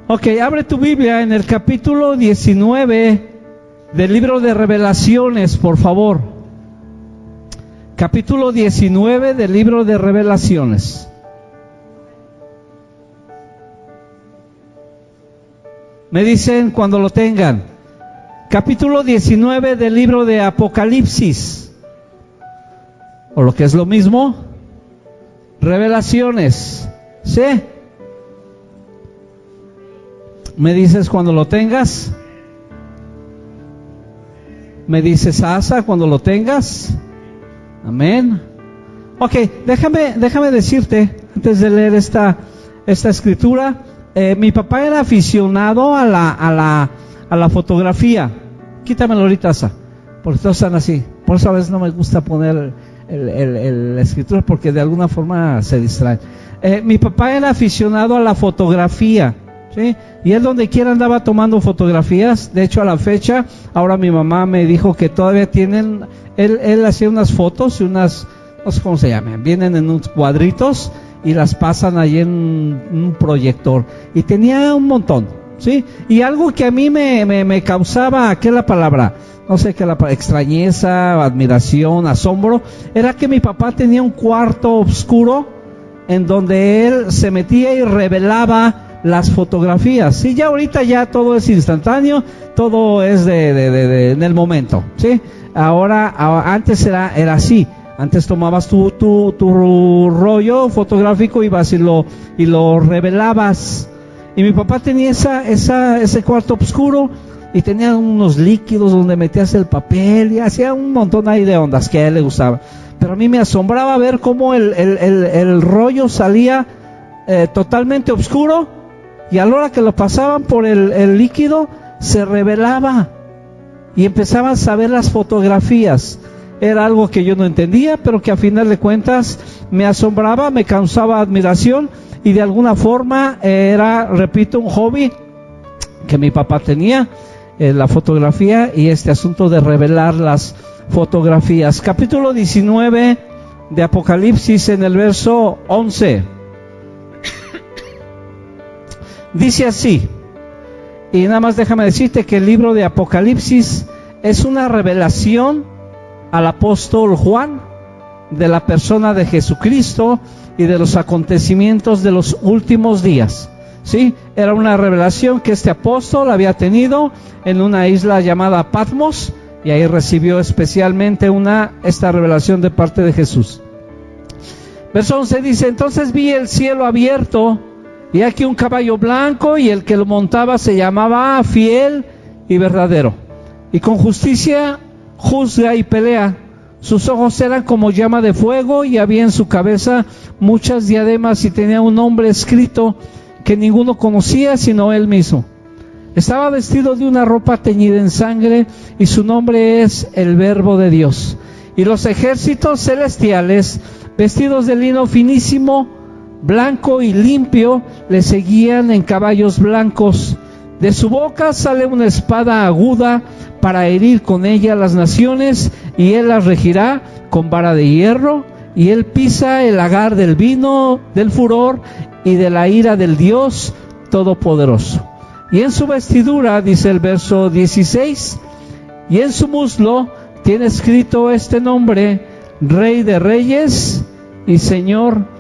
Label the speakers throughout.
Speaker 1: Ok, abre tu Biblia en el capítulo 19 del libro de Revelaciones, por favor. Capítulo 19 del libro de Revelaciones. Me dicen cuando lo tengan. Capítulo 19 del libro de Apocalipsis. O lo que es lo mismo, Revelaciones. ¿Sí? ¿Me dices cuando lo tengas? ¿Me dices Asa cuando lo tengas? Amén. Ok, déjame decirte, antes de leer esta escritura, mi papá era aficionado a la fotografía. Quítamelo ahorita, Asa, porque todos están así. Por eso a veces no me gusta poner la escritura, porque de alguna forma se distraen. Mi papá era aficionado a la fotografía, ¿sí? Y él donde quiera andaba tomando fotografías. De hecho, a la fecha, ahora mi mamá me dijo que todavía tienen, él hacía unas fotos y unas, no sé cómo se llaman, vienen en unos cuadritos y las pasan ahí en un proyector. Y tenía un montón, ¿sí? Y algo que a mí me causaba, ¿qué es la palabra? No sé qué es la palabra, extrañeza, admiración, asombro, era que mi papá tenía un cuarto oscuro en donde él se metía y revelaba las fotografías. Sí, ya ahorita ya todo es instantáneo, todo es en el momento, ¿sí? Antes era así. Antes tomabas tu rollo fotográfico, ibas y lo revelabas. Y mi papá tenía ese cuarto oscuro y tenía unos líquidos donde metías el papel y hacía un montón ahí de ondas que a él le gustaba. Pero a mí me asombraba ver cómo el rollo salía totalmente oscuro, y a la hora que lo pasaban por el líquido se revelaba y empezaban a ver las fotografías. Era algo que yo no entendía, pero que a final de cuentas me asombraba, me causaba admiración, y de alguna forma era, repito, un hobby que mi papá tenía, la fotografía y este asunto de revelar las fotografías. Capítulo 19 de Apocalipsis, en el verso 11. Dice así, y nada más déjame decirte que el libro de Apocalipsis es una revelación al apóstol Juan de la persona de Jesucristo y de los acontecimientos de los últimos días. ¿Sí? Era una revelación que este apóstol había tenido en una isla llamada Patmos, y ahí recibió especialmente esta revelación de parte de Jesús. Verso 11 dice: entonces vi el cielo abierto, y aquí un caballo blanco, y el que lo montaba se llamaba Fiel y Verdadero, y con justicia juzga y pelea. Sus ojos eran como llama de fuego, y había en su cabeza muchas diademas, y tenía un nombre escrito que ninguno conocía sino él mismo. Estaba vestido de una ropa teñida en sangre, y su nombre es el Verbo de Dios. Y los ejércitos celestiales, vestidos de lino finísimo, blanco y limpio, le seguían en caballos blancos. De su boca sale una espada aguda para herir con ella las naciones, y él las regirá con vara de hierro, y él pisa el lagar del vino del furor y de la ira del Dios Todopoderoso. Y en su vestidura, dice el verso 16, y en su muslo tiene escrito este nombre: Rey de Reyes y Señor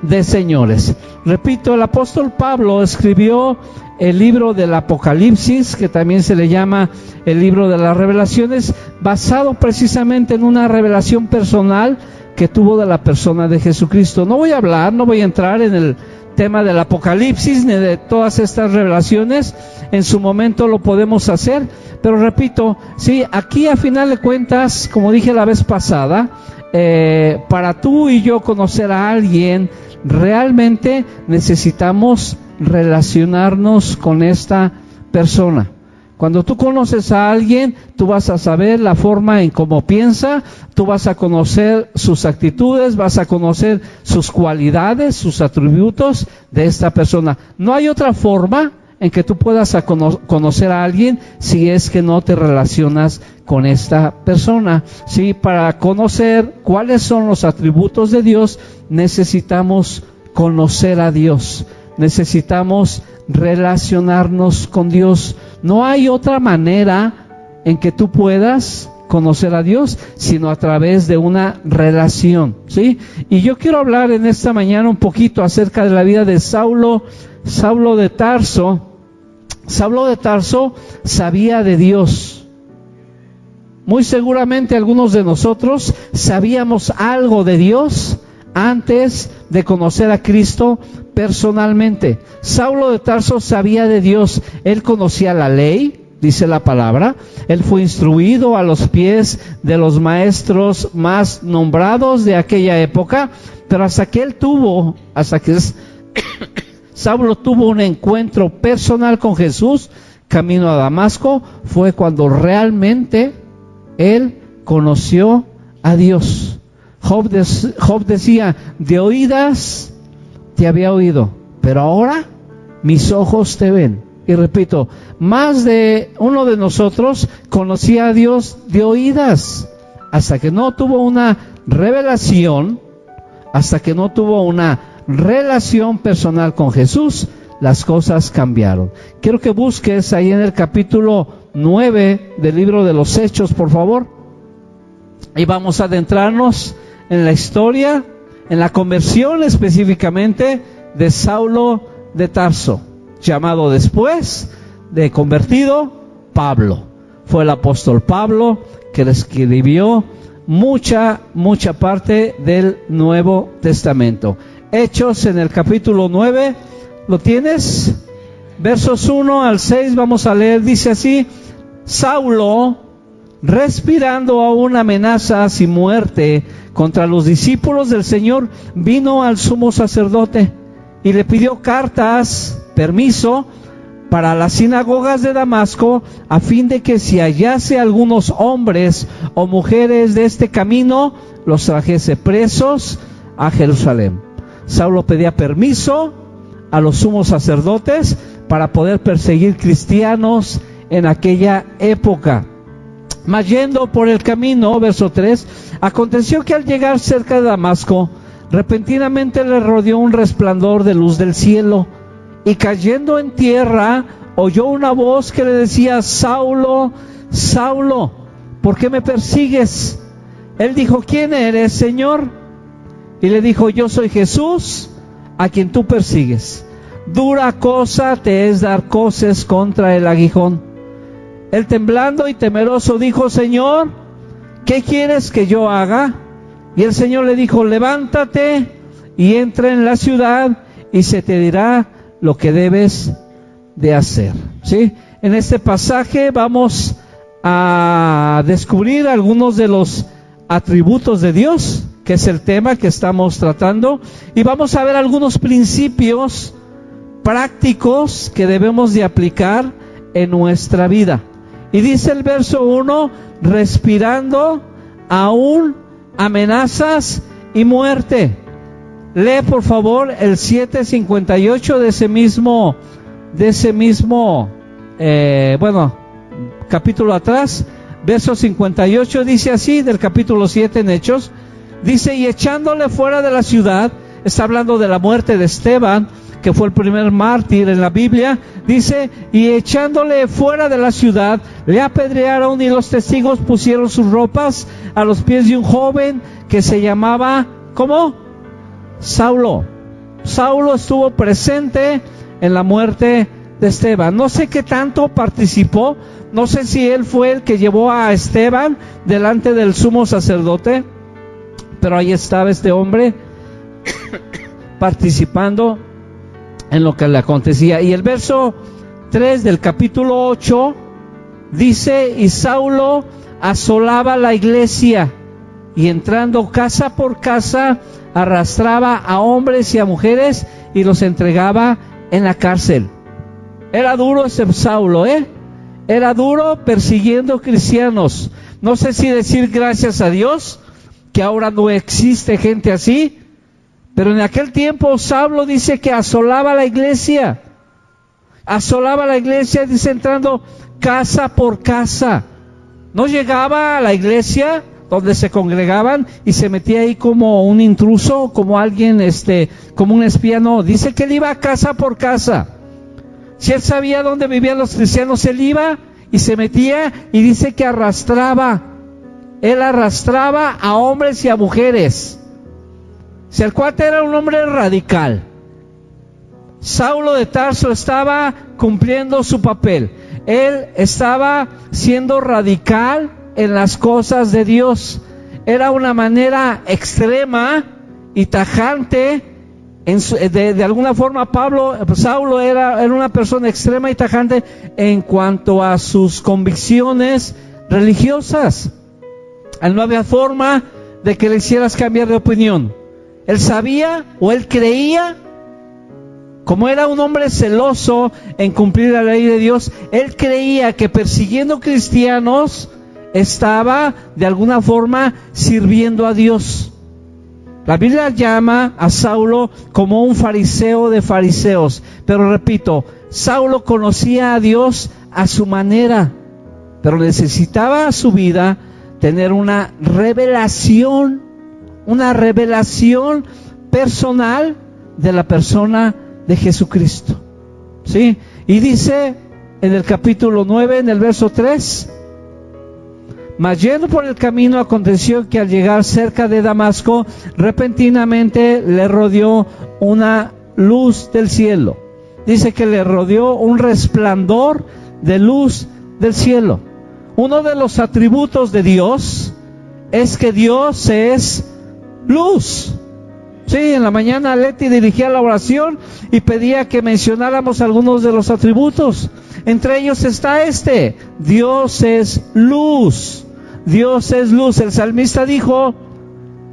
Speaker 1: de señores. Repito, el apóstol Pablo escribió el libro del Apocalipsis, que también se le llama el libro de las revelaciones, basado precisamente en una revelación personal que tuvo de la persona de Jesucristo. No voy a entrar en el tema del Apocalipsis ni de todas estas revelaciones. En su momento lo podemos hacer, pero repito, sí, aquí a final de cuentas, como dije la vez pasada, para tú y yo conocer a alguien, realmente necesitamos relacionarnos con esta persona. Cuando tú conoces a alguien, tú vas a saber la forma en cómo piensa, tú vas a conocer sus actitudes, vas a conocer sus cualidades, sus atributos de esta persona. No hay otra forma en que tú puedas conocer a alguien si es que no te relacionas con esta persona. Sí, para conocer cuáles son los atributos de Dios, necesitamos conocer a Dios. necesitamos relacionarnos con Dios. No hay otra manera en que tú puedas conocer a Dios, sino a través de una relación, ¿sí? Y yo quiero hablar en esta mañana un poquito acerca de la vida de Saulo de Tarso. Saulo de Tarso sabía de Dios. Muy seguramente algunos de nosotros sabíamos algo de Dios antes de conocer a Cristo personalmente. Saulo de Tarso sabía de Dios. Él conocía la ley, dice la palabra. Él fue instruido a los pies de los maestros más nombrados de aquella época, pero hasta que Saulo tuvo un encuentro personal con Jesús, camino a Damasco, fue cuando realmente él conoció a Dios. Job decía, de oídas te había oído, pero ahora mis ojos te ven. Y repito, más de uno de nosotros conocía a Dios de oídas, hasta que no tuvo una revelación, hasta que no tuvo una relación personal con Jesús, las cosas cambiaron. Quiero que busques ahí en el capítulo 9 del libro de los Hechos, por favor, y vamos a adentrarnos en la historia, en la conversión específicamente de Saulo de Tarso, llamado después de convertido Pablo. Fue el apóstol Pablo que le escribió mucha parte del Nuevo Testamento. Hechos en el capítulo 9, ¿lo tienes? Versos 1 al 6 vamos a leer, dice así: Saulo, respirando aún amenazas y muerte contra los discípulos del Señor, vino al sumo sacerdote y le pidió permiso para las sinagogas de Damasco, a fin de que si hallase algunos hombres o mujeres de este camino, los trajese presos a Jerusalén. Saulo pedía permiso a los sumos sacerdotes para poder perseguir cristianos en aquella época. Mas yendo por el camino, verso 3, aconteció que al llegar cerca de Damasco, repentinamente le rodeó un resplandor de luz del cielo, y cayendo en tierra, oyó una voz que le decía: Saulo, Saulo, ¿por qué me persigues? Él dijo: ¿quién eres, Señor? Y le dijo: yo soy Jesús, a quien tú persigues. Dura cosa te es dar coces contra el aguijón. Él, temblando y temeroso, dijo: Señor, ¿qué quieres que yo haga? Y el Señor le dijo: levántate y entra en la ciudad, y se te dirá lo que debes de hacer. ¿Sí? En este pasaje vamos a descubrir algunos de los atributos de Dios, que es el tema que estamos tratando, y vamos a ver algunos principios prácticos que debemos de aplicar en nuestra vida. Y dice el verso 1, respirando aún amenazas y muerte. Lee por favor el 7:58 de ese mismo capítulo atrás. Verso 58 dice así, del capítulo 7 en Hechos, dice: y echándole fuera de la ciudad, está hablando de la muerte de Esteban, que fue el primer mártir en la Biblia, dice: y echándole fuera de la ciudad, le apedrearon, y los testigos pusieron sus ropas a los pies de un joven que se llamaba, ¿cómo? Saulo. Saulo estuvo presente en la muerte de Esteban. No sé qué tanto participó, no sé si él fue el que llevó a Esteban delante del sumo sacerdote, pero ahí estaba este hombre participando en lo que le acontecía. Y el verso 3 del capítulo 8 dice: y Saulo asolaba la iglesia, y entrando casa por casa, arrastraba a hombres y a mujeres y los entregaba en la cárcel. Era duro ese Saulo, era duro persiguiendo cristianos. No sé si decir gracias a Dios que ahora no existe gente así, pero en aquel tiempo Saulo dice que asolaba la iglesia, dice, entrando casa por casa. No llegaba a la iglesia donde se congregaban y se metía ahí como un intruso, como alguien, como un espía. No, dice que él iba casa por casa. Si él sabía dónde vivían los cristianos, él iba y se metía, y dice que él arrastraba a hombres y a mujeres. Si el cuate era un hombre radical, Saulo de Tarso estaba cumpliendo su papel. Él estaba siendo radical en las cosas de Dios. Era una manera extrema y tajante. De alguna forma Saulo era una persona extrema y tajante en cuanto a sus convicciones religiosas. Él no había forma de que le hicieras cambiar de opinión. Él sabía, o él creía, como era un hombre celoso en cumplir la ley de Dios, él creía que persiguiendo cristianos estaba de alguna forma sirviendo a Dios. La Biblia llama a Saulo como un fariseo de fariseos, pero repito, Saulo conocía a Dios a su manera, pero necesitaba a su vida tener una revelación personal de la persona de Jesucristo. ¿Sí? Y dice en el capítulo 9, en el verso 3: mas yendo por el camino, aconteció que al llegar cerca de Damasco, repentinamente le rodeó una luz del cielo. Dice que le rodeó un resplandor de luz del cielo. Uno de los atributos de Dios es que Dios es luz. Sí, en la mañana Leti dirigía la oración y pedía que mencionáramos algunos de los atributos. Entre ellos está Dios es luz. Dios es luz. El salmista dijo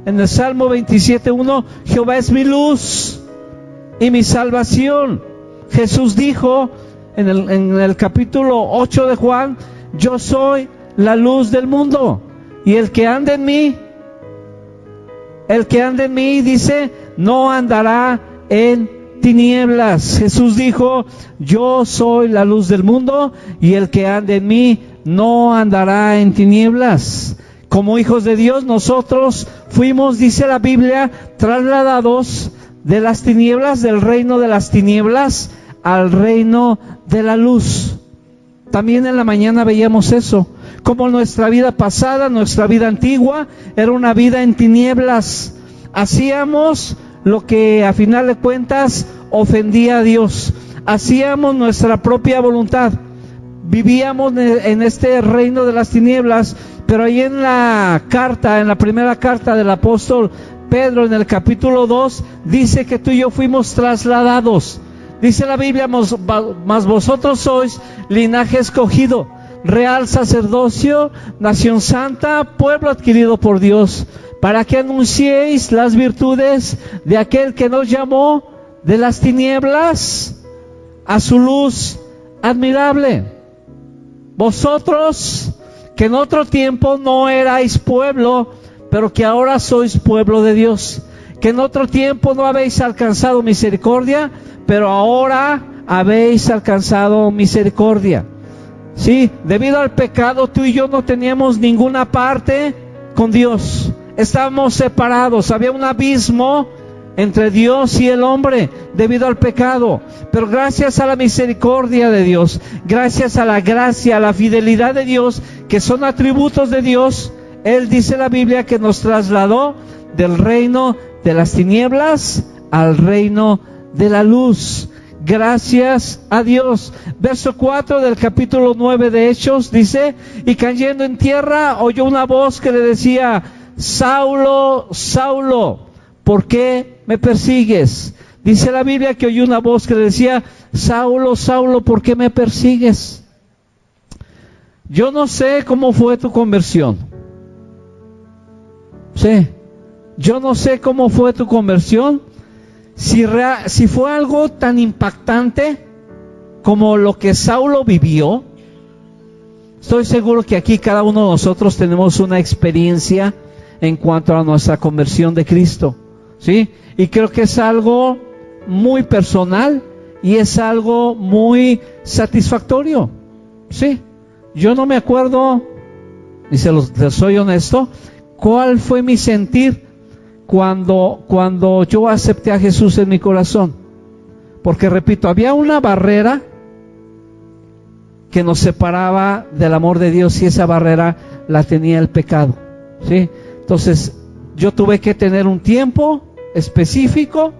Speaker 1: en el Salmo 27:1: Jehová es mi luz y mi salvación. Jesús dijo en el capítulo 8 de Juan: yo soy la luz del mundo, y el que anda en mí, dice, no andará en tinieblas. Jesús dijo: yo soy la luz del mundo, y el que anda en mí no andará en tinieblas. Como hijos de Dios, nosotros fuimos, dice la Biblia, trasladados de las tinieblas, del reino de las tinieblas, al reino de la luz. También en la mañana veíamos eso, como nuestra vida pasada, nuestra vida antigua, era una vida en tinieblas. Hacíamos lo que a final de cuentas ofendía a Dios. Hacíamos nuestra propia voluntad. Vivíamos en este reino de las tinieblas. Pero ahí en la primera carta del apóstol Pedro, en el capítulo 2, dice que tú y yo fuimos trasladados. Dice la Biblia: mas vosotros sois linaje escogido, real sacerdocio, nación santa, pueblo adquirido por Dios, para que anunciéis las virtudes de aquel que nos llamó de las tinieblas a su luz admirable. Vosotros, que en otro tiempo no erais pueblo, pero que ahora sois pueblo de Dios, que en otro tiempo no habéis alcanzado misericordia, pero ahora habéis alcanzado misericordia. Sí, debido al pecado, tú y yo no teníamos ninguna parte con Dios. Estábamos separados, había un abismo entre Dios y el hombre debido al pecado. Pero gracias a la misericordia de Dios, gracias a la gracia, a la fidelidad de Dios, que son atributos de Dios, Él, dice la Biblia, que nos trasladó del reino de las tinieblas al reino de la luz. Gracias a Dios. Verso 4 del capítulo 9 de Hechos dice: y cayendo en tierra oyó una voz que le decía: Saulo, Saulo, ¿por qué me persigues? Dice la Biblia que oyó una voz que le decía: Saulo, Saulo, ¿por qué me persigues? Yo no sé cómo fue tu conversión. Sí, yo no sé cómo fue tu conversión. Si fue algo tan impactante como lo que Saulo vivió, estoy seguro que aquí cada uno de nosotros tenemos una experiencia en cuanto a nuestra conversión de Cristo, ¿sí? Y creo que es algo muy personal y es algo muy satisfactorio, ¿sí? Yo no me acuerdo, y soy honesto, ¿Cuál fue mi sentir cuando yo acepté a Jesús en mi corazón? Porque repito, había una barrera que nos separaba del amor de Dios, y esa barrera la tenía el pecado, ¿sí? Entonces yo tuve que tener un tiempo específico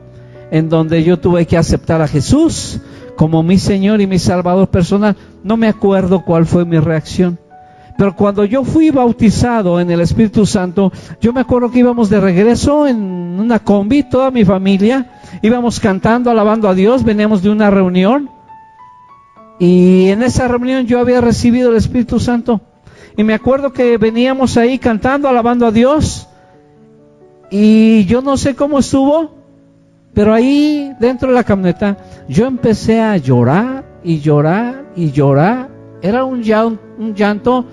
Speaker 1: en donde yo tuve que aceptar a Jesús como mi Señor y mi Salvador personal. No me acuerdo cuál fue mi reacción, pero cuando yo fui bautizado en el Espíritu Santo, yo me acuerdo que íbamos de regreso en una combi, toda mi familia, íbamos cantando, alabando a Dios, veníamos de una reunión, y en esa reunión yo había recibido el Espíritu Santo, y me acuerdo que veníamos ahí cantando, alabando a Dios, y yo no sé cómo estuvo, pero ahí dentro de la camioneta yo empecé a llorar y llorar y llorar. Era un llanto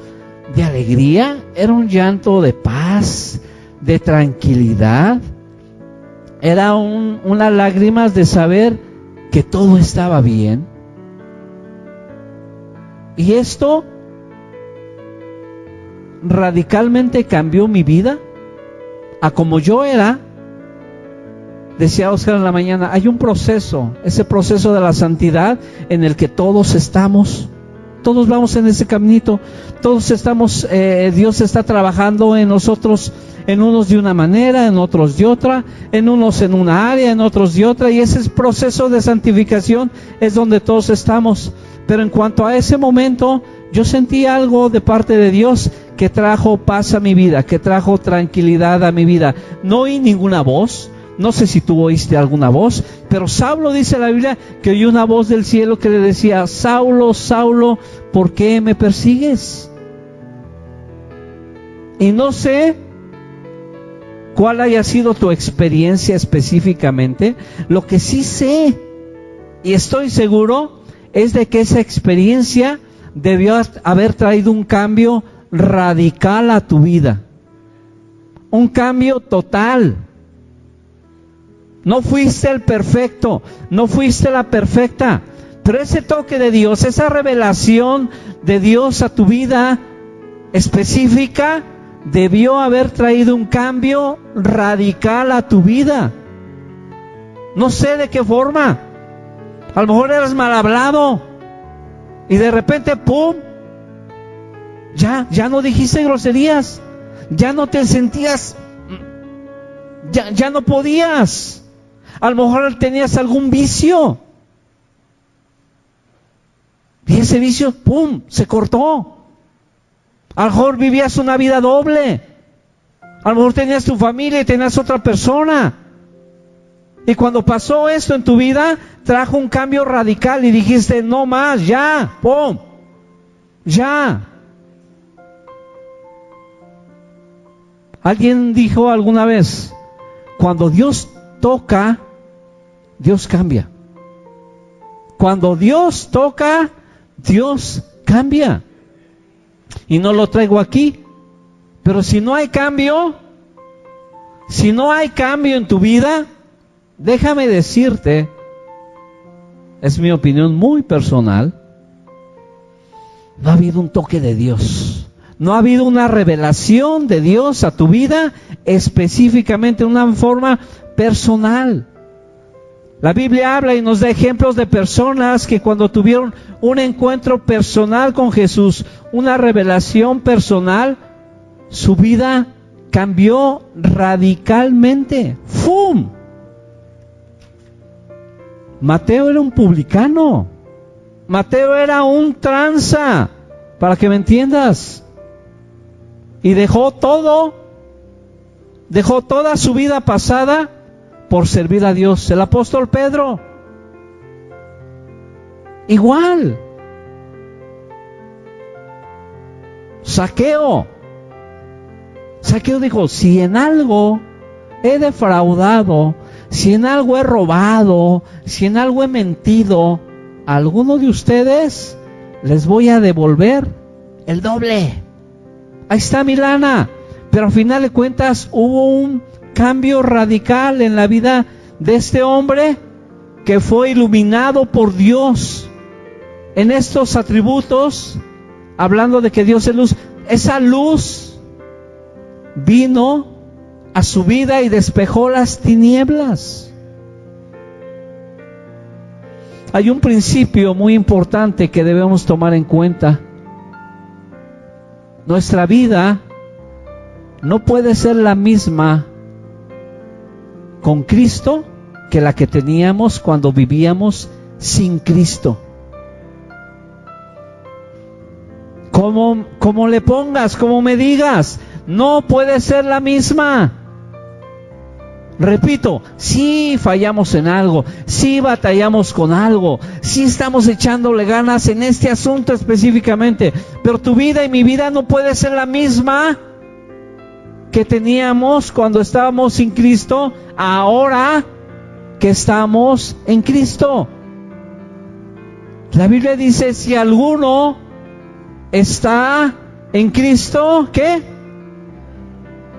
Speaker 1: de alegría, era un llanto de paz, de tranquilidad, era unas lágrimas de saber que todo estaba bien. Y esto radicalmente cambió mi vida a como yo era. Decía Oscar en la mañana, hay un proceso, ese proceso de la santidad en el que todos estamos. Todos vamos en ese caminito, todos estamos, Dios está trabajando en nosotros, en unos de una manera, en otros de otra, en unos en una área, en otros de otra, y ese proceso de santificación es donde todos estamos. Pero en cuanto a ese momento, yo sentí algo de parte de Dios que trajo paz a mi vida, que trajo tranquilidad a mi vida. No oí ninguna voz. No sé si tú oíste alguna voz, pero Saulo, dice la Biblia, que oyó una voz del cielo que le decía, Saulo, Saulo, ¿por qué me persigues? Y no sé cuál haya sido tu experiencia específicamente. Lo que sí sé, y estoy seguro, es de que esa experiencia debió haber traído un cambio radical a tu vida. Un cambio total. No fuiste el perfecto, no fuiste la perfecta, pero ese toque de Dios, esa revelación de Dios a tu vida específica, debió haber traído un cambio radical a tu vida. No sé de qué forma. A lo mejor eras mal hablado y de repente, ¡pum!, ya no dijiste groserías, ya no te sentías, ya no podías. A lo mejor tenías algún vicio y ese vicio, ¡pum!, se cortó. A lo mejor vivías una vida doble. A lo mejor tenías tu familia y tenías otra persona. Y cuando pasó esto en tu vida, trajo un cambio radical y dijiste, no más, ya, ¡pum!, ya. Alguien dijo alguna vez, cuando Dios toca, Dios cambia. Cuando Dios toca, Dios cambia. Y no lo traigo aquí, pero si no hay cambio en tu vida, déjame decirte, es mi opinión muy personal, no ha habido un toque de Dios. No ha habido una revelación de Dios a tu vida, específicamente en una forma personal. La Biblia habla y nos da ejemplos de personas que cuando tuvieron un encuentro personal con Jesús, una revelación personal, su vida cambió radicalmente. ¡Fum! Mateo era un publicano. Mateo era un tranza, para que me entiendas. Y dejó toda su vida pasada por servir a Dios. El apóstol Pedro, igual. Zaqueo dijo, si en algo he defraudado, si en algo he robado, si en algo he mentido a alguno de ustedes, les voy a devolver el doble. Ahí está mi lana. Pero al final de cuentas hubo un cambio radical en la vida de este hombre que fue iluminado por Dios en estos atributos, hablando de que Dios es luz. Esa luz vino a su vida y despejó las tinieblas. Hay un principio muy importante que debemos tomar en cuenta. Nuestra vida no puede ser la misma con Cristo que la que teníamos cuando vivíamos sin Cristo. Como le pongas, como me digas, no puede ser la misma. Repito, sí fallamos en algo, sí batallamos con algo, sí estamos echándole ganas en este asunto específicamente, pero tu vida y mi vida no puede ser la misma que teníamos cuando estábamos sin Cristo, ahora que estamos en Cristo. La Biblia dice, si alguno está en Cristo, ¿qué?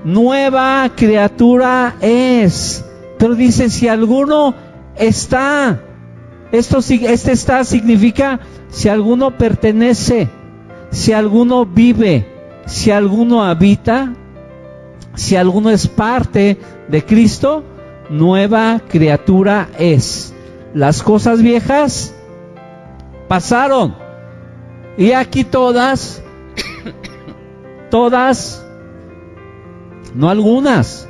Speaker 1: Nueva criatura es. Pero dice, si alguno está, este está significa si alguno pertenece, si alguno vive, si alguno habita, si alguno es parte de Cristo, nueva criatura es. Las cosas viejas pasaron, y aquí todas, no algunas,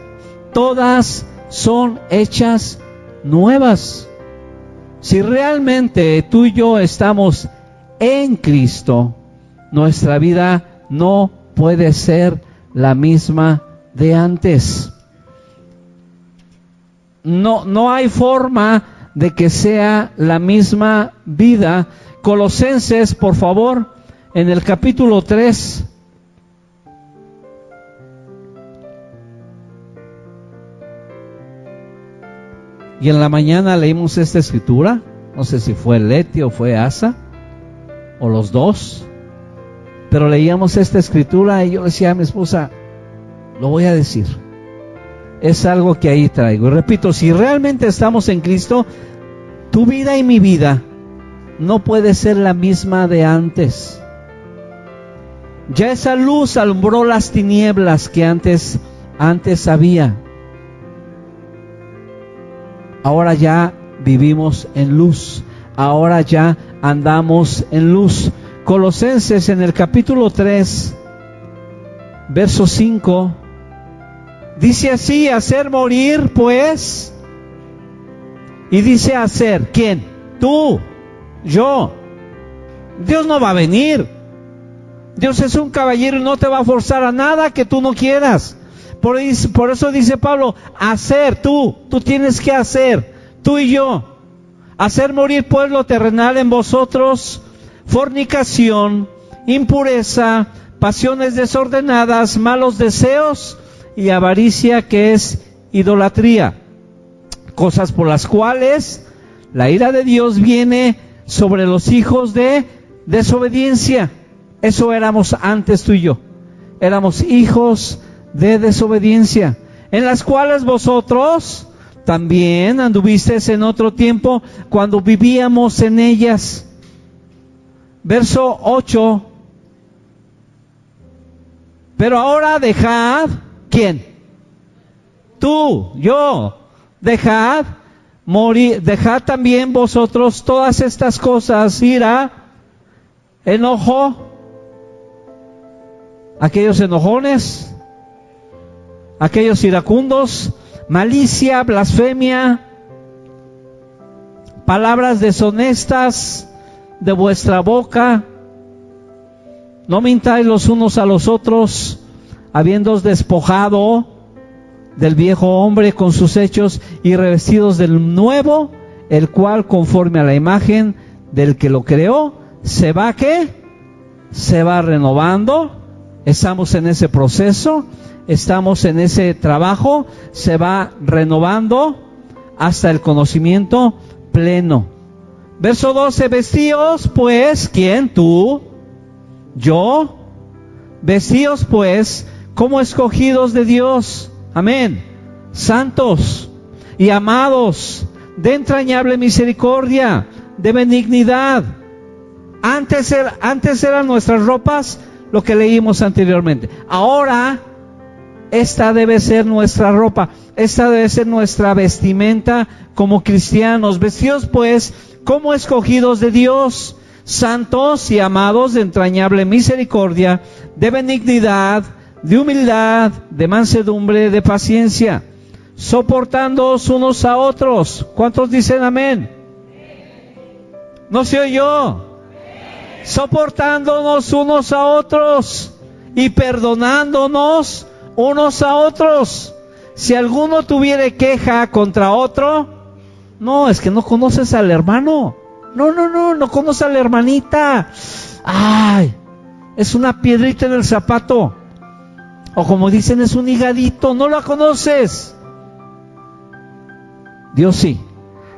Speaker 1: todas son hechas nuevas. Si realmente tú y yo estamos en Cristo, nuestra vida no puede ser la misma de antes. No hay forma de que sea la misma vida. Colosenses, por favor, en el capítulo 3. Y en la mañana leímos esta escritura. No sé si fue Leti o fue Asa, o los dos. Pero leíamos esta escritura y yo decía a mi esposa, lo voy a decir. Es algo que ahí traigo. Y repito, si realmente estamos en Cristo, tu vida y mi vida no puede ser la misma de antes. Ya esa luz alumbró las tinieblas que antes había. Ahora ya vivimos en luz. Ahora ya andamos en luz. Colosenses en el capítulo 3, verso 5, dice así: hacer morir pues. Y dice hacer, ¿quién? Tú, yo. Dios no va a venir. Dios es un caballero y no te va a forzar a nada que tú no quieras. Por eso dice Pablo, hacer, tú tienes que hacer, tú y yo. Hacer morir pues lo terrenal en vosotros: fornicación, impureza, pasiones desordenadas, malos deseos y avaricia, que es idolatría. Cosas por las cuales la ira de Dios viene sobre los hijos de desobediencia. Eso éramos antes tú y yo. Éramos hijos de desobediencia, en las cuales vosotros también anduvisteis en otro tiempo cuando vivíamos en ellas. Verso 8. Pero ahora dejad, ¿quién? Tú, yo. Dejad morir, dejad también vosotros todas estas cosas: ira, enojo, aquellos enojones, aquellos iracundos, malicia, blasfemia, palabras deshonestas de vuestra boca. No mintáis los unos a los otros, habiéndoos despojado del viejo hombre con sus hechos y revestidos del nuevo, el cual conforme a la imagen del que lo creó se va, ¿qué? Se va renovando. Estamos en ese proceso, estamos en ese trabajo, se va renovando hasta el conocimiento pleno. Verso 12, vestíos pues, ¿quién? Tú, yo. Vestíos pues como escogidos de Dios, amén, santos y amados, de entrañable misericordia, de benignidad. Antes eran nuestras ropas lo que leímos anteriormente. Ahora esta debe ser nuestra ropa, esta debe ser nuestra vestimenta como cristianos, vestidos pues como escogidos de Dios, santos y amados de entrañable misericordia, de benignidad, de humildad, de mansedumbre, de paciencia, soportándoos unos a otros. ¿Cuántos dicen amén? No se oyó. Soportándonos unos a otros y perdonándonos unos a otros. Si alguno tuviere queja contra otro, no, es que no conoces al hermano. No conoces a la hermanita. Ay, es una piedrita en el zapato. O como dicen, es un higadito, no la conoces. Dios sí.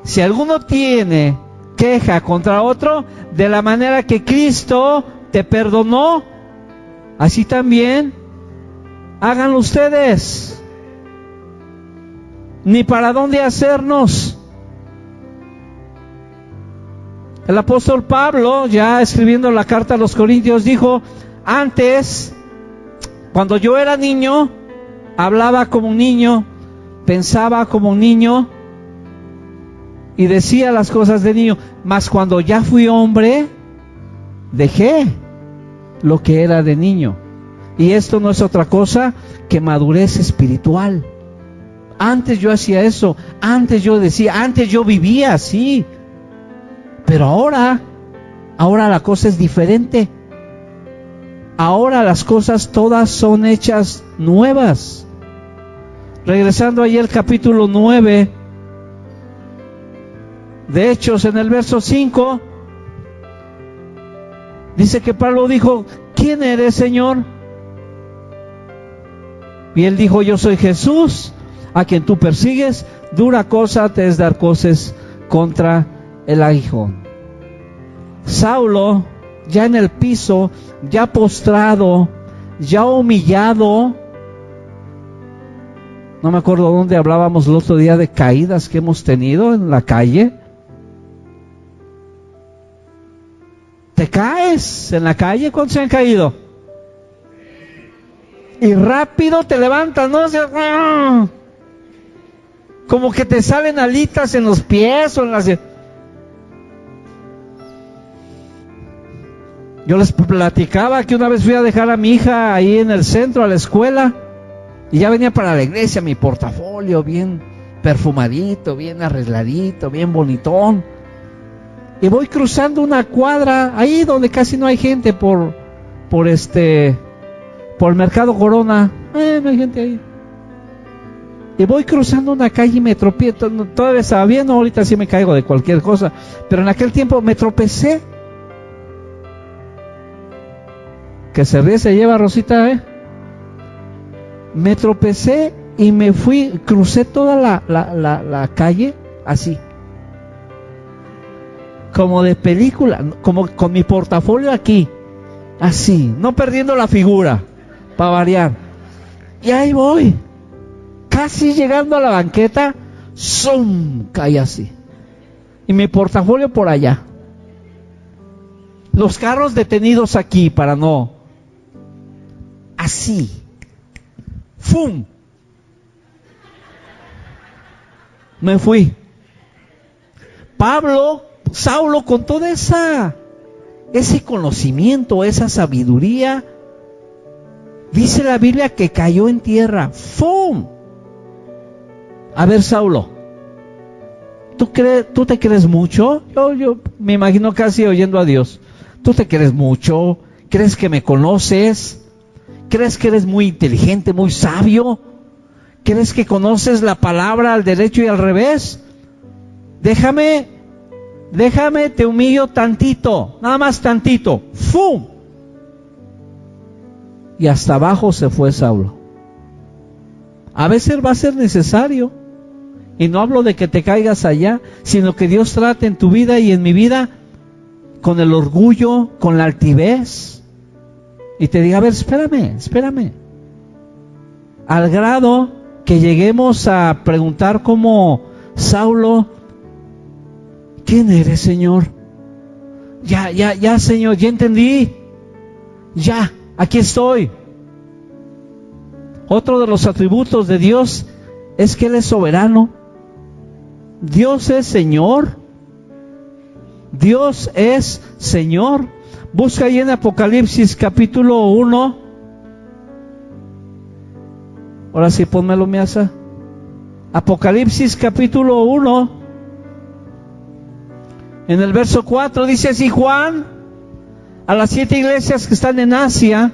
Speaker 1: Si alguno tiene queja contra otro, de la manera que Cristo te perdonó, así también háganlo ustedes. Ni para dónde hacernos. El apóstol Pablo, ya escribiendo la carta a los Corintios, dijo: antes, cuando yo era niño, hablaba como un niño, pensaba como un niño y decía las cosas de niño, mas cuando ya fui hombre, dejé lo que era de niño. Y esto no es otra cosa que madurez espiritual. Antes yo hacía eso, antes yo decía, antes yo vivía así, pero ahora la cosa es diferente. Ahora las cosas todas son hechas nuevas. Regresando ahí al capítulo 9 de Hechos, en el verso 5, dice que Pablo dijo: ¿quién eres, Señor? Y él dijo: yo soy Jesús, a quien tú persigues. Dura cosa te es dar cosas contra el aguijón. Saulo, ya en el piso, ya postrado, ya humillado. No me acuerdo dónde hablábamos el otro día de caídas que hemos tenido en la calle. Te caes en la calle. ¿Cuántos se han caído? Y rápido te levantas, ¿no? Como que te salen alitas en los pies o en las... Yo les platicaba que una vez fui a dejar a mi hija ahí en el centro, a la escuela, y ya venía para la iglesia, mi portafolio bien perfumadito, bien arregladito, bien bonitón. Y voy cruzando una cuadra, ahí donde casi no hay gente, por el Mercado Corona. No hay gente ahí. Y voy cruzando una calle y me tropiezo. Todavía estaba bien, no, ahorita sí me caigo de cualquier cosa, pero en aquel tiempo me tropecé. Que se ríe se lleva, Rosita, Me tropecé y me fui, crucé toda la calle así, como de película, como con mi portafolio aquí, así, no perdiendo la figura, para variar. Y ahí voy, casi llegando a la banqueta, ¡zum! Caí así. Y mi portafolio por allá. Los carros detenidos aquí para no... Así. ¡Fum! Me fui. Saulo, con toda ese conocimiento, esa sabiduría, dice la Biblia que cayó en tierra. ¡Fum! A ver, Saulo, ¿tú te crees mucho? Yo me imagino casi oyendo a Dios. ¿Tú te crees mucho? ¿Crees que me conoces? ¿Crees que eres muy inteligente, muy sabio? ¿Crees que conoces la palabra al derecho y al revés? Déjame, te humillo tantito, nada más tantito. ¡Fum! Y hasta abajo se fue Saulo. A veces va a ser necesario, y no hablo de que te caigas allá, sino que Dios trate en tu vida y en mi vida con el orgullo, con la altivez, y te diga: a ver, espérame, al grado que lleguemos a preguntar como Saulo: ¿quién eres, Señor? Ya, Señor, ya entendí, ya, aquí estoy. Otro de los atributos de Dios es que Él es soberano. Dios es Señor. Dios es Señor. Busca ahí en Apocalipsis capítulo 1. Ahora sí, pónmelo, Miasa. Apocalipsis capítulo 1. En el verso 4 dice así: Juan, a las 7 iglesias que están en Asia.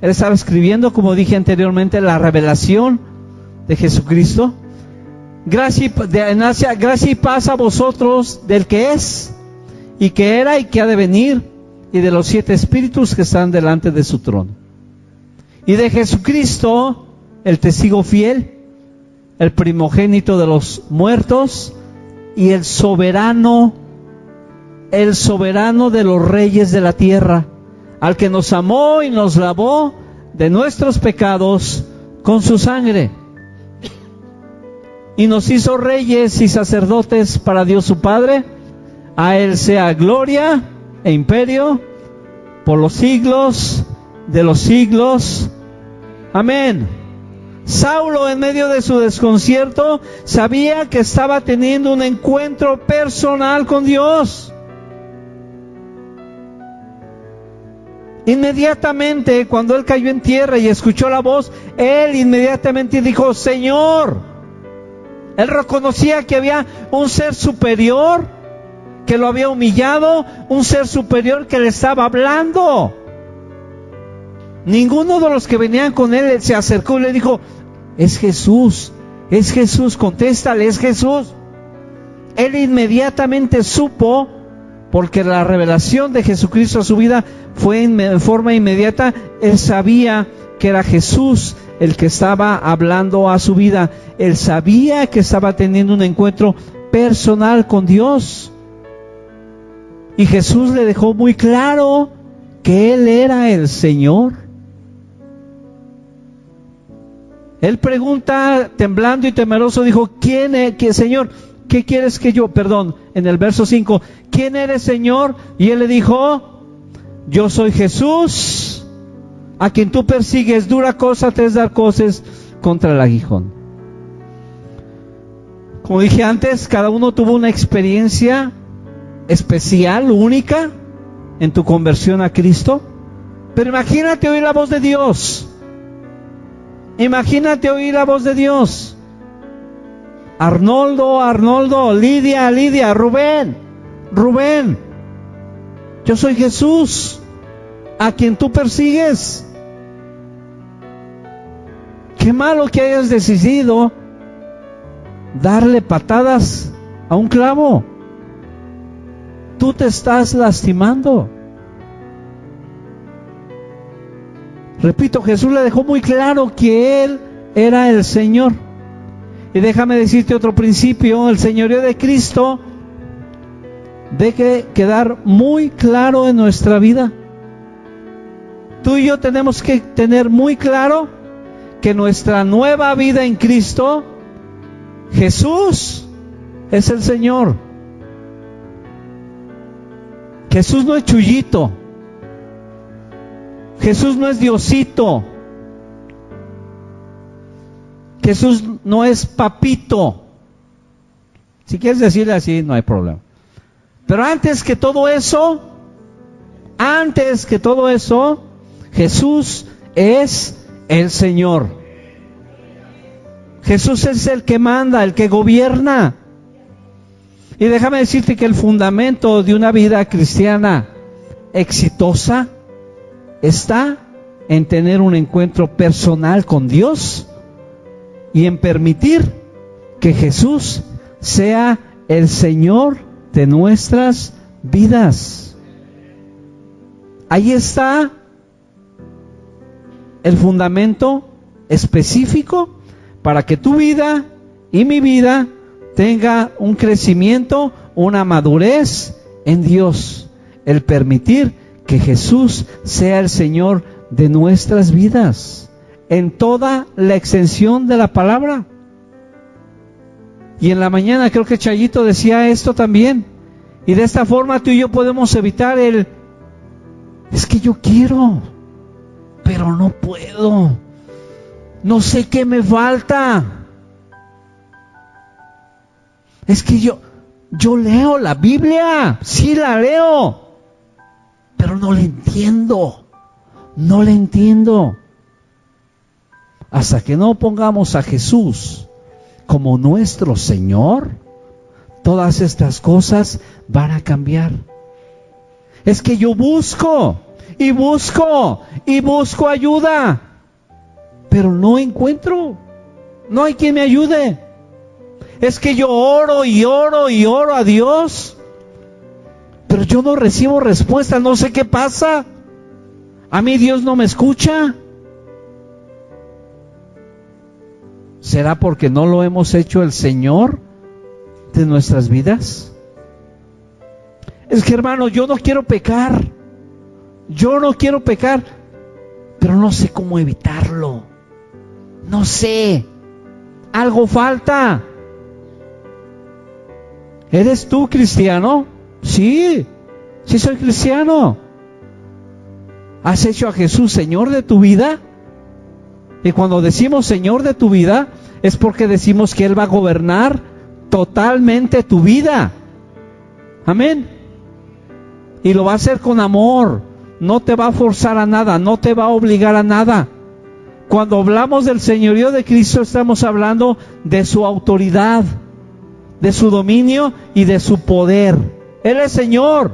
Speaker 1: Él estaba escribiendo, como dije anteriormente, la revelación de Jesucristo. En Asia, gracia y paz a vosotros del que es, y que era, y que ha de venir, y de los 7 espíritus que están delante de su trono. Y de Jesucristo, el testigo fiel, el primogénito de los muertos, y el soberano de los reyes de la tierra, al que nos amó y nos lavó de nuestros pecados con su sangre, y nos hizo reyes y sacerdotes para Dios su Padre. A Él sea gloria e imperio por los siglos de los siglos. Amén. Saulo, en medio de su desconcierto, sabía que estaba teniendo un encuentro personal con Dios. Inmediatamente, cuando él cayó en tierra y escuchó la voz, él inmediatamente dijo: Señor. Él reconocía que había un ser superior que lo había humillado, un ser superior que le estaba hablando. Ninguno de los que venían con él se acercó y le dijo: es Jesús, contéstale, es Jesús. Él inmediatamente supo, porque la revelación de Jesucristo a su vida fue en forma inmediata. Él sabía que era Jesús el que estaba hablando a su vida. Él sabía que estaba teniendo un encuentro personal con Dios. Y Jesús le dejó muy claro que Él era el Señor. Él pregunta, temblando y temeroso, dijo: ¿Quién es, Señor? ¿Qué quieres que yo? En el verso 5, ¿quién eres, Señor? Y él le dijo: yo soy Jesús, a quien tú persigues. Dura cosa te es dar cosas contra el aguijón. Como dije antes, cada uno tuvo una experiencia especial, única, en tu conversión a Cristo. Pero imagínate oír la voz de Dios. Imagínate oír la voz de Dios. Arnoldo, Lidia, Rubén, yo soy Jesús, a quien tú persigues. Qué malo que hayas decidido darle patadas a un clavo. Tú te estás lastimando. Repito, Jesús le dejó muy claro que Él era el Señor. Y déjame decirte otro principio: el señorío de Cristo debe quedar muy claro en nuestra vida. Tú y yo tenemos que tener muy claro que nuestra nueva vida en Cristo, Jesús es el Señor. Jesús no es Chuyito. Jesús no es Diosito. Jesús no es papito. Si quieres decirle así, no hay problema. Pero antes que todo eso, Jesús es el Señor. Jesús es el que manda, el que gobierna. Y déjame decirte que el fundamento de una vida cristiana exitosa está en tener un encuentro personal con Dios y en permitir que Jesús sea el Señor de nuestras vidas. Ahí está el fundamento específico para que tu vida y mi vida tenga un crecimiento, una madurez en Dios. El permitir que Jesús sea el Señor de nuestras vidas en toda la extensión de la palabra. Y en la mañana creo que Chayito decía esto también. Y de esta forma tú y yo podemos evitar es que yo quiero, pero no puedo. No sé qué me falta. Es que yo leo la Biblia, sí la leo, pero no la entiendo. No la entiendo. Hasta que no pongamos a Jesús como nuestro Señor, todas estas cosas van a cambiar. Es que yo busco y busco y busco ayuda, pero no encuentro. No hay quien me ayude. Es que yo oro y oro y oro a Dios, pero yo no recibo respuesta. No sé qué pasa. A mí Dios no me escucha. ¿Será porque no lo hemos hecho el Señor de nuestras vidas? Es que, hermano, yo no quiero pecar. Yo no quiero pecar, pero no sé cómo evitarlo. No sé. Algo falta. ¿Eres tú cristiano? Sí, sí soy cristiano. ¿Has hecho a Jesús Señor de tu vida? Y cuando decimos Señor de tu vida, es porque decimos que Él va a gobernar totalmente tu vida. Amén. Y lo va a hacer con amor. No te va a forzar a nada, no te va a obligar a nada. Cuando hablamos del señorío de Cristo, estamos hablando de su autoridad, de su dominio y de su poder. Él es Señor.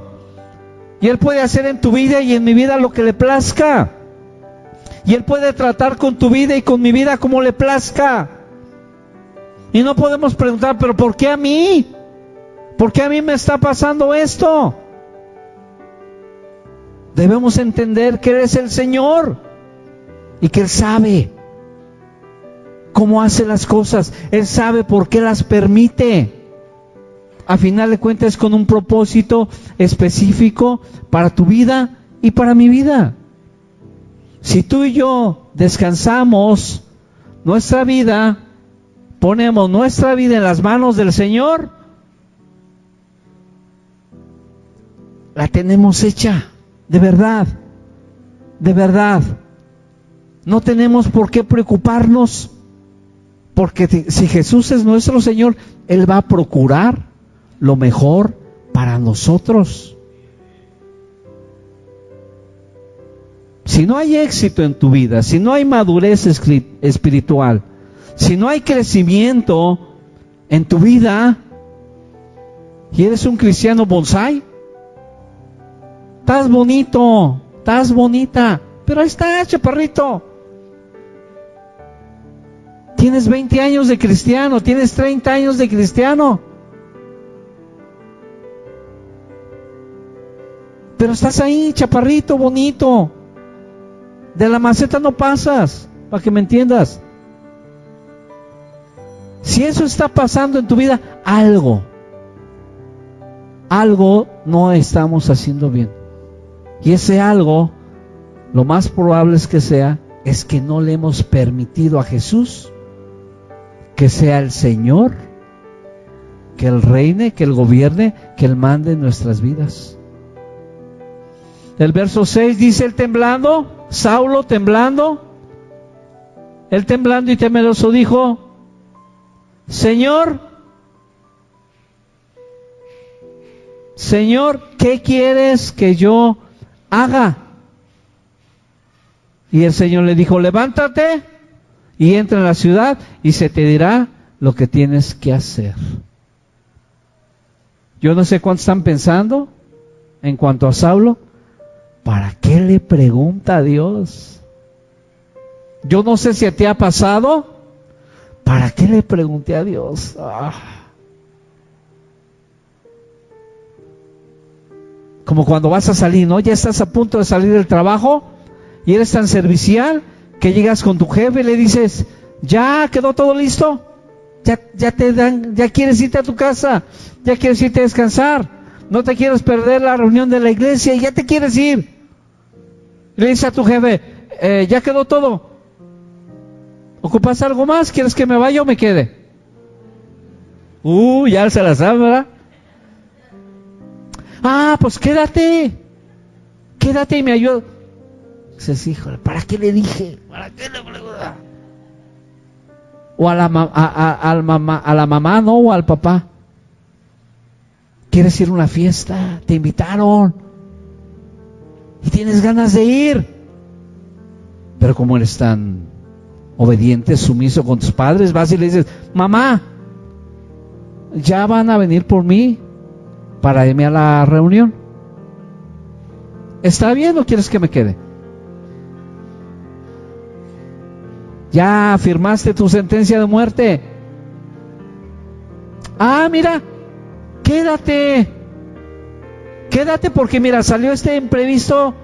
Speaker 1: Y Él puede hacer en tu vida y en mi vida lo que le plazca. Y Él puede tratar con tu vida y con mi vida como le plazca. Y no podemos preguntar, ¿pero por qué a mí? ¿Por qué a mí me está pasando esto? Debemos entender que Él es el Señor y que Él sabe cómo hace las cosas. Él sabe por qué las permite. A final de cuentas es con un propósito específico para tu vida y para mi vida. Si tú y yo descansamos nuestra vida, ponemos nuestra vida en las manos del Señor, la tenemos hecha, de verdad, de verdad. No tenemos por qué preocuparnos, porque si Jesús es nuestro Señor, Él va a procurar lo mejor para nosotros. Si no hay éxito en tu vida, si no hay madurez espiritual, si no hay crecimiento en tu vida y eres un cristiano bonsai, estás bonito, estás bonita, pero ahí está, chaparrito. Tienes 20 años de cristiano, tienes 30 años de cristiano, pero estás ahí, chaparrito, bonito. De la maceta no pasas, para que me entiendas. Si eso está pasando en tu vida, algo no estamos haciendo bien. Y ese algo, lo más probable es que no le hemos permitido a Jesús que sea el Señor, que Él reine, que Él gobierne, que Él mande en nuestras vidas. El verso 6 dice: Él temblando, Saulo temblando, Él temblando y temeroso dijo: Señor, ¿qué quieres que yo haga? Y el Señor le dijo: levántate y entra en la ciudad y se te dirá lo que tienes que hacer. Yo no sé cuánto están pensando en cuanto a Saulo. ¿Para qué le pregunta a Dios? Yo no sé si te ha pasado. ¿Para qué le pregunté a Dios? Como cuando vas a salir, ¿no? Ya estás a punto de salir del trabajo y eres tan servicial que llegas con tu jefe y le dices: ¿ya quedó todo listo? ¿Ya quieres irte a tu casa? ¿Ya quieres irte a descansar? No te quieres perder la reunión de la iglesia y ya te quieres ir. Le dices a tu jefe: ¿ya quedó todo? ¿Ocupas algo más? ¿Quieres que me vaya o me quede? Ya se la sabe, ¿verdad? Pues quédate y me ayuda. Dices: híjole, ¿para qué le dije? ¿Para qué le pregunté? o a la mamá, no, o al papá. ¿Quieres ir a una fiesta? Te invitaron y tienes ganas de ir, pero como eres tan obediente, sumiso con tus padres, vas y le dices: mamá, ya van a venir por mí para irme a la reunión. ¿Está bien o quieres que me quede? Ya firmaste tu sentencia de muerte. Ah, mira, quédate porque mira, salió este imprevisto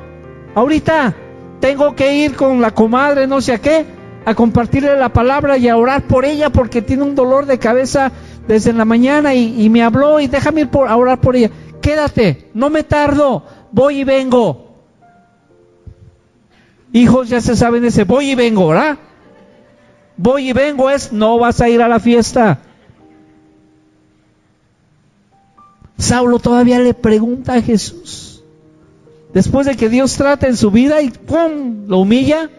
Speaker 1: ahorita, tengo que ir con la comadre no sé a qué, a compartirle la palabra y a orar por ella porque tiene un dolor de cabeza desde la mañana y me habló y déjame ir a orar por ella. Quédate, no me tardo, voy y vengo. Hijos ya se saben ese voy y vengo, ¿verdad? Voy y vengo es no vas a ir a la fiesta. Saulo todavía le pregunta a Jesús, después de que Dios trata en su vida y ¡pum!, lo humilla,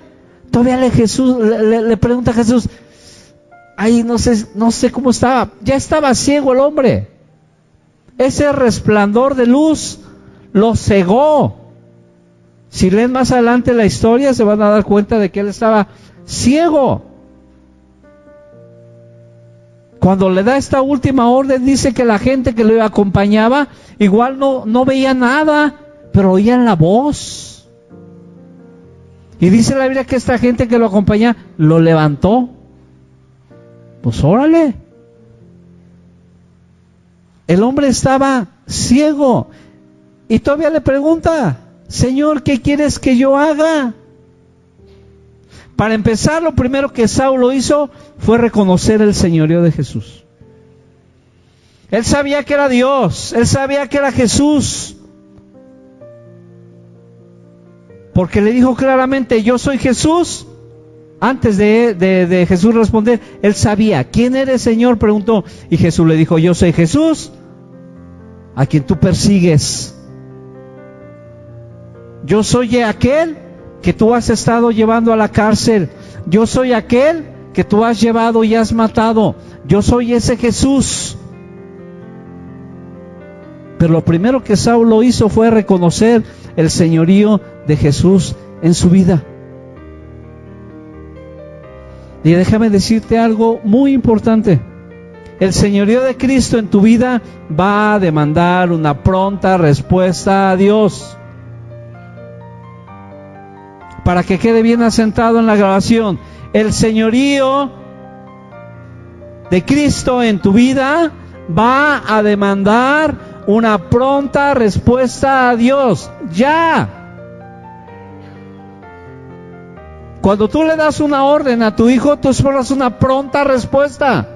Speaker 1: todavía le pregunta a Jesús. Ahí no sé cómo estaba, ya estaba ciego el hombre. Ese resplandor de luz lo cegó. Si leen más adelante la historia se van a dar cuenta de que él estaba ciego. Cuando le da esta última orden, dice que la gente que lo acompañaba igual no veía nada, pero oían la voz. Y dice la Biblia que esta gente que lo acompañaba lo levantó. Pues órale. El hombre estaba ciego y todavía le pregunta: Señor, ¿qué quieres que yo haga? Para empezar, lo primero que Saulo hizo fue reconocer el señorío de Jesús. Él sabía que era Dios, él sabía que era Jesús, porque le dijo claramente: yo soy Jesús. Antes de Jesús responder, él sabía. ¿Quién eres, Señor?, preguntó. Y Jesús le dijo: yo soy Jesús, a quien tú persigues. Yo soy aquel que tú has estado llevando a la cárcel. Yo soy aquel que tú has llevado y has matado. Yo soy ese Jesús. Pero lo primero que Saulo hizo fue reconocer el señorío de Jesús en su vida. Y déjame decirte algo muy importante. El señorío de Cristo en tu vida va a demandar una pronta respuesta a Dios. Para que quede bien asentado en la grabación, el señorío de Cristo en tu vida va a demandar una pronta respuesta a Dios. Ya. Cuando tú le das una orden a tu hijo, tú esperas una pronta respuesta.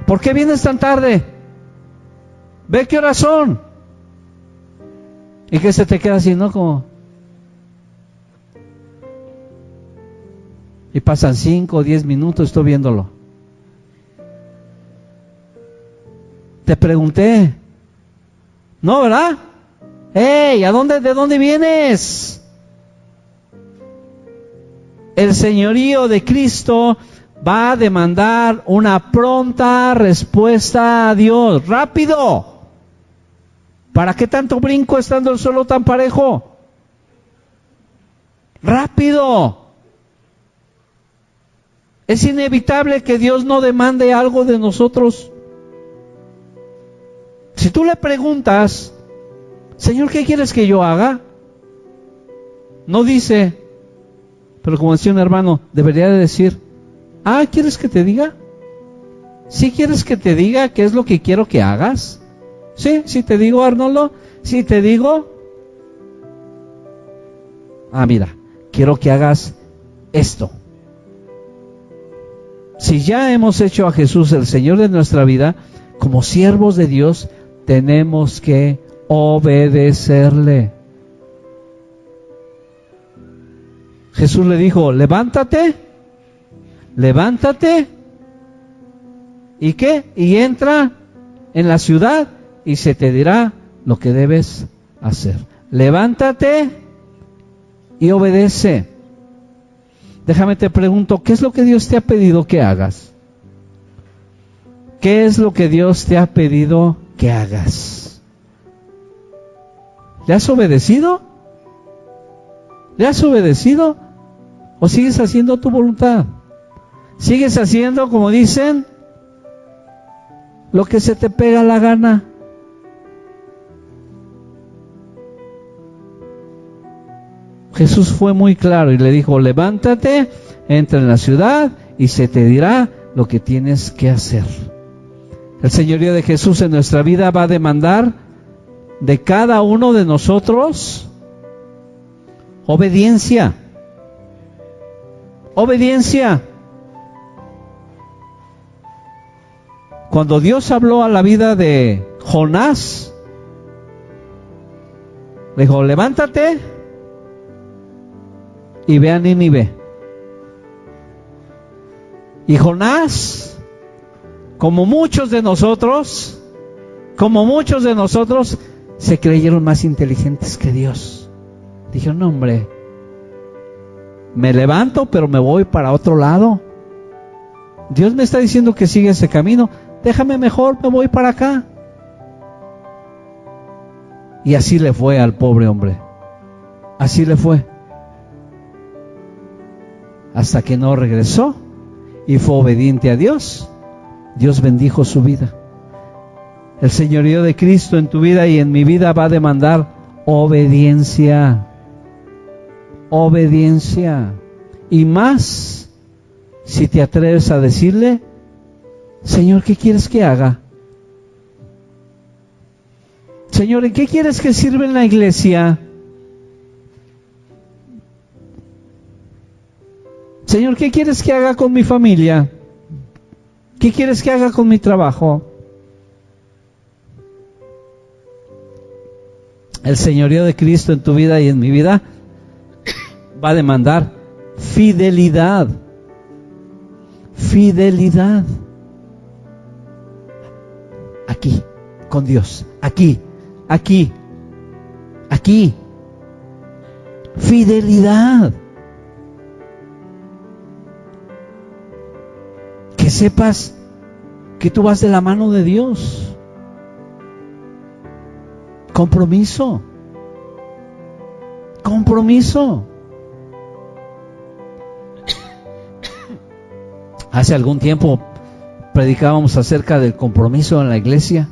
Speaker 1: ¿Por qué vienes tan tarde? Ve qué horas son. Y que se te queda así, ¿no? Como... Y pasan 5 o 10 minutos, estoy viéndolo. Te pregunté. No, ¿verdad? ¡Hey! ¿De dónde vienes? El señorío de Cristo va a demandar una pronta respuesta a Dios. ¡Rápido! ¿Para qué tanto brinco estando el suelo tan parejo? ¡Rápido! Es inevitable que Dios no demande algo de nosotros. Si tú le preguntas: Señor, ¿qué quieres que yo haga? No dice, pero como decía un hermano, debería de decir: ¿quieres que te diga? ¿Sí quieres que te diga qué es lo que quiero que hagas? Sí te digo, Arnoldo, sí te digo. Mira, quiero que hagas esto. Si ya hemos hecho a Jesús el Señor de nuestra vida, como siervos de Dios, tenemos que obedecerle. Jesús le dijo: levántate. ¿Y qué? Y entra en la ciudad y se te dirá lo que debes hacer. Levántate y obedece. Déjame te pregunto, ¿qué es lo que Dios te ha pedido que hagas? ¿Qué es lo que Dios te ha pedido que hagas? ¿Le has obedecido? ¿Le has obedecido? ¿O sigues haciendo tu voluntad? ¿Sigues haciendo, como dicen, lo que se te pega la gana? Jesús fue muy claro y le dijo, levántate, entra en la ciudad y se te dirá lo que tienes que hacer. El señorío de Jesús en nuestra vida va a demandar de cada uno de nosotros obediencia. Obediencia. Cuando Dios habló a la vida de Jonás, le dijo, levántate y ve a Nínive. Y Jonás, como muchos de nosotros, se creyeron más inteligentes que Dios. Dijeron, no, hombre, me levanto, pero me voy para otro lado. Dios me está diciendo que siga ese camino, déjame mejor, me voy para acá. Y así le fue al pobre hombre. Así le fue. Hasta que no regresó y fue obediente a Dios, Dios bendijo su vida. El señorío de Cristo en tu vida y en mi vida va a demandar obediencia. Obediencia. Y más si te atreves a decirle, Señor, ¿qué quieres que haga? Señor, ¿en qué quieres que sirva en la iglesia? Señor, ¿qué quieres que haga con mi familia? ¿Qué quieres que haga con mi trabajo? El señorío de Cristo en tu vida y en mi vida va a demandar fidelidad. Fidelidad. Aquí, con Dios. Aquí. Fidelidad. Que sepas que tú vas de la mano de Dios. Compromiso. Hace algún tiempo predicábamos acerca del compromiso en la iglesia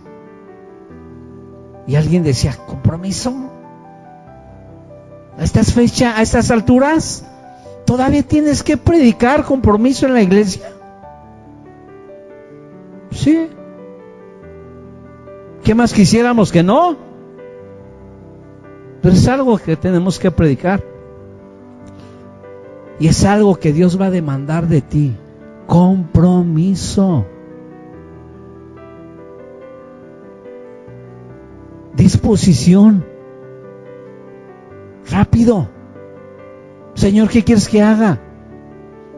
Speaker 1: y alguien decía, ¿compromiso? ¿A estas alturas? ¿Todavía tienes que predicar compromiso en la iglesia? Sí. ¿Qué más quisiéramos que no? Pero es algo que tenemos que predicar. Y es algo que Dios va a demandar de ti. Compromiso. Disposición. Rápido. Señor, ¿qué quieres que haga?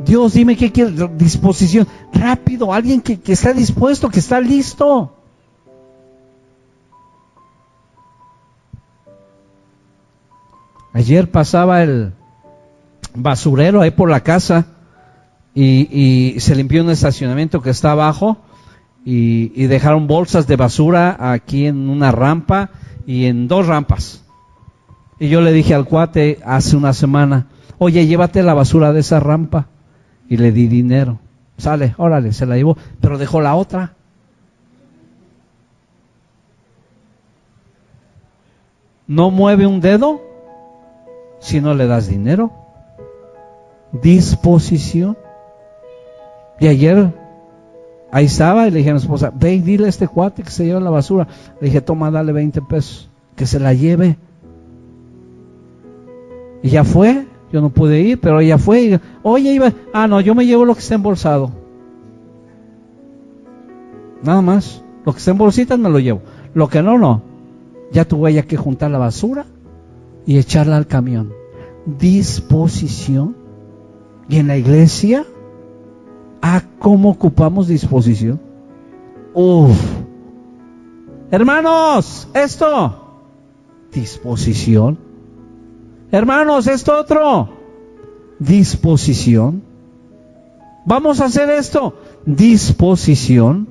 Speaker 1: Dios, dime qué quieres. Disposición. Rápido. Alguien que está dispuesto, que está listo. Ayer pasaba el basurero ahí por la casa y se limpió un estacionamiento que está abajo y dejaron bolsas de basura aquí en una rampa y en 2 rampas. Y yo le dije al cuate hace una semana, oye, llévate la basura de esa rampa. Y le di dinero. Sale, órale, se la llevó, pero dejó la otra. No mueve un dedo si no le das dinero. Disposición. Y ayer ahí estaba y le dije a mi esposa, ve y dile a este cuate que se lleva la basura. Le dije, toma, dale 20 pesos, que se la lleve. Y ya fue. Yo no pude ir, pero ella fue. Y, oye, iba, no, yo me llevo lo que está embolsado. Nada más. Lo que está en bolsitas me lo llevo. Lo que no. Ya tuvo ella que juntar la basura y echarla al camión. Disposición. Y en la iglesia, ¿cómo ocupamos disposición? Hermanos, disposición. Hermanos, esto otro, disposición. Vamos a hacer esto, disposición.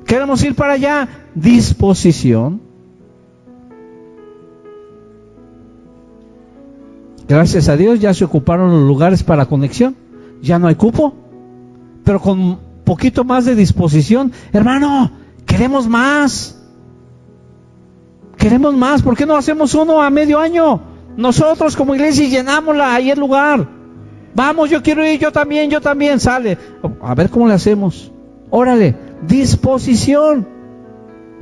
Speaker 1: Queremos ir para allá, disposición. Gracias a Dios ya se ocuparon los lugares para conexión, ya no hay cupo, pero con poquito más de disposición. Hermano, queremos más. Queremos más. ¿Por qué no hacemos uno a medio año? Nosotros como iglesia llenámosla, ahí el lugar. Vamos, yo quiero ir, yo también, sale. A ver cómo le hacemos. Órale, disposición.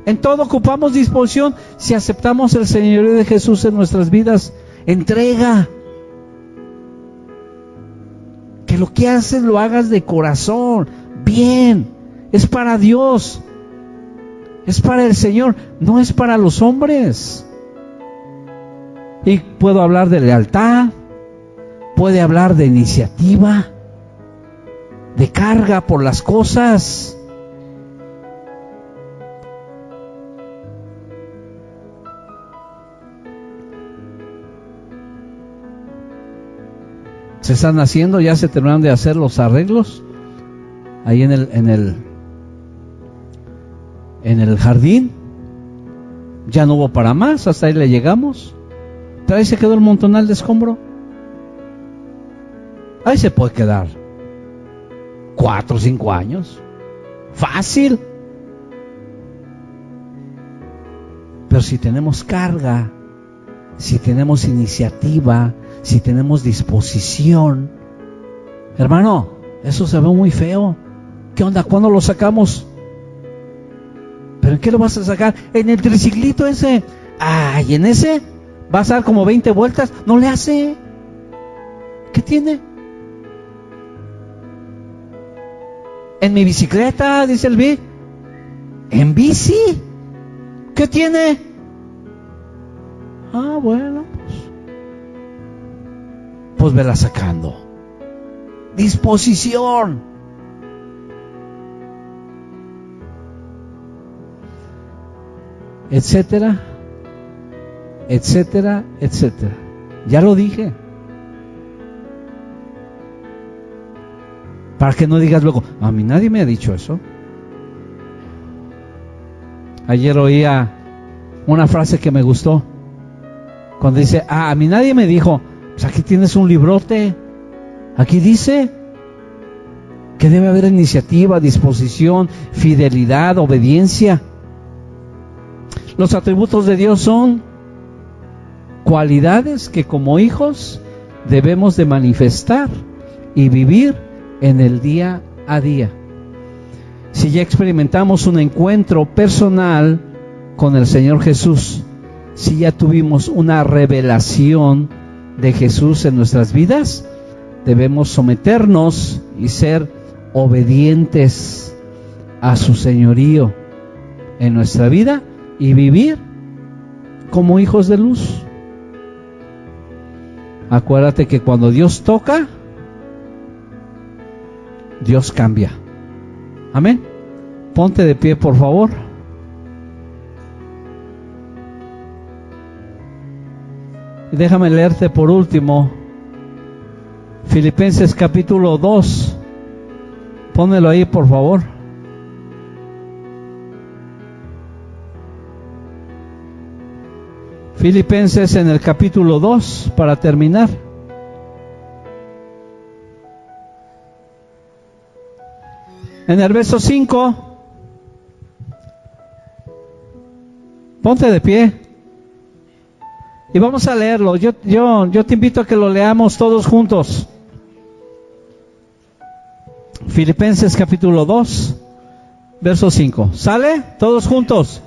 Speaker 1: En todo ocupamos disposición. Si aceptamos el señorío de Jesús en nuestras vidas, entrega. Que lo que haces lo hagas de corazón, bien. Es para Dios. Es para el Señor, no es para los hombres. Y puedo hablar de lealtad, puede hablar de iniciativa, de carga por las cosas. Se están haciendo, ya se terminaron de hacer los arreglos ahí en el jardín. Ya no hubo para más, hasta ahí le llegamos. Pero ahí se quedó el montonal de escombro. Ahí se puede quedar 4 o 5 años, fácil. Pero si tenemos carga, si tenemos iniciativa, si tenemos disposición, hermano, eso se ve muy feo. ¿Qué onda? ¿Cuándo lo sacamos? ¿Pero en qué lo vas a sacar? En el triciclito ese. Ay, en ese vas a dar como 20 vueltas. No le hace. ¿Qué tiene? En mi bicicleta, dice el Vic. ¿En bici? ¿Qué tiene? Ah, bueno, pues vela sacando. Disposición. Etcétera, etcétera, etcétera. Ya lo dije. Para que no digas luego, a mí nadie me ha dicho eso. Ayer oía una frase que me gustó. Cuando dice, a mí nadie me dijo, pues aquí tienes un librote. Aquí dice que debe haber iniciativa, disposición, fidelidad, obediencia. Los atributos de Dios son cualidades que como hijos debemos de manifestar y vivir en el día a día. Si ya experimentamos un encuentro personal con el Señor Jesús, si ya tuvimos una revelación de Jesús en nuestras vidas, debemos someternos y ser obedientes a su señorío en nuestra vida y vivir como hijos de luz. Acuérdate que cuando Dios toca, Dios cambia. Amén. Ponte de pie, por favor. Y déjame leerte por último Filipenses capítulo 2. Pónelo ahí, por favor. Filipenses en el capítulo 2, para terminar. En el verso 5, ponte de pie y vamos a leerlo. Yo te invito a que lo leamos todos juntos. Filipenses capítulo 2, verso 5. ¿Sale? Todos juntos.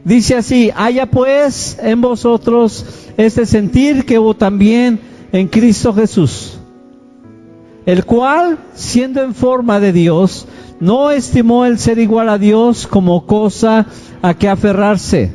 Speaker 1: Dice así: haya pues en vosotros este sentir que hubo también en Cristo Jesús, el cual, siendo en forma de Dios, no estimó el ser igual a Dios como cosa a que aferrarse,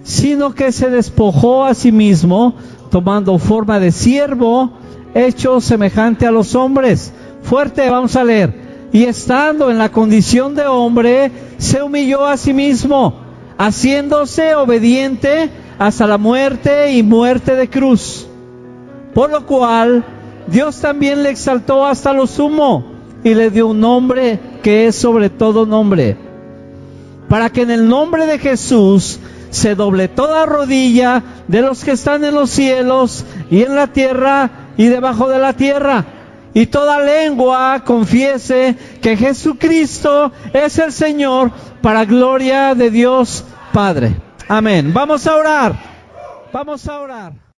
Speaker 1: sino que se despojó a sí mismo, tomando forma de siervo, hecho semejante a los hombres. Fuerte, vamos a leer. Y estando en la condición de hombre, se humilló a sí mismo, haciéndose obediente hasta la muerte y muerte de cruz. por lo cual Dios también le exaltó hasta lo sumo y le dio un nombre que es sobre todo nombre, para que en el nombre de Jesús se doble toda rodilla de los que están en los cielos y en la tierra y debajo de la tierra, y toda lengua confiese que Jesucristo es el Señor, para gloria de Dios Padre. Amén. Vamos a orar. Vamos a orar.